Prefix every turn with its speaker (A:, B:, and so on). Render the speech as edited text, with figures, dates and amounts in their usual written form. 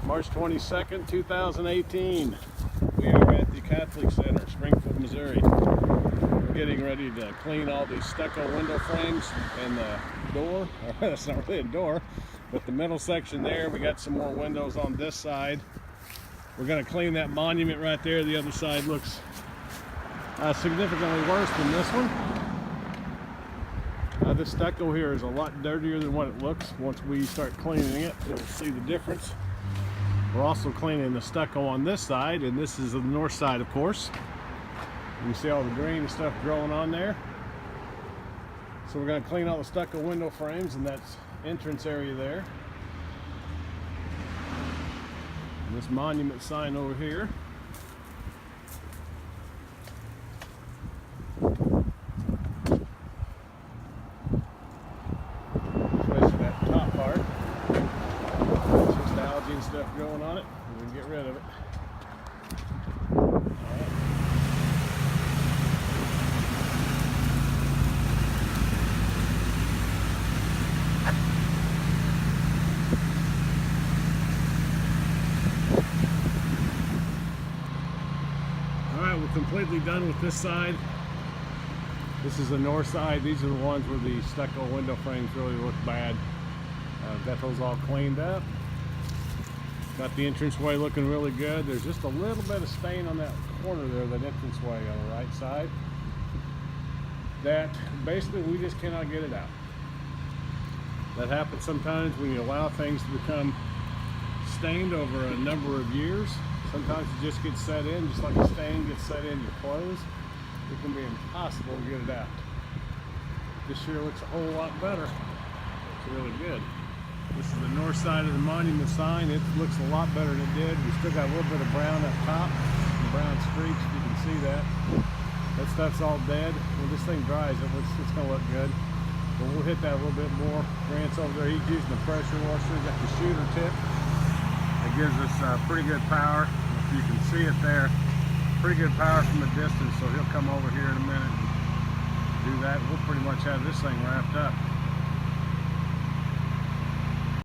A: March 22nd, 2018. We are at the Catholic Center, Springfield, Missouri. We're getting ready to clean all these stucco window frames and the door. That's not really a door, but the middle section there. We got some more windows on this side. We're going to clean that monument right there. The other side looks significantly worse than this one. This stucco here is a lot dirtier than what it looks. Once we start cleaning it, you'll see the difference. We're also cleaning the stucco on this side, and this is the north side, of course. You can see all the green and stuff growing on there. So we're going to clean all the stucco window frames in that entrance area there. And this monument sign over here. Stuff growing on it, and we can get rid of it. Alright, we're completely done with this side. This is the north side. These are the ones where the stucco window frames really look bad. Got those all cleaned up. Got the entranceway looking really good. There's just a little bit of stain on that corner there, that entranceway on the right side. That basically we just cannot get it out. That happens sometimes when you allow things to become stained over a number of years. Sometimes it just gets set in, just like a stain gets set in your clothes. It can be impossible to get it out. This here looks a whole lot better. It's really good. This is the north side of the monument sign. It looks a lot better than it did. We still got a little bit of brown up top, some brown streaks. You can see that. That stuff's all dead. When this thing dries, it's going to look good. But we'll hit that a little bit more. Grant's over there. He's using the pressure washer. Got the shooter tip. It gives us pretty good power. If you can see it there, pretty good power from a distance. So he'll come over here in a minute and do that. We'll pretty much have this thing wrapped up.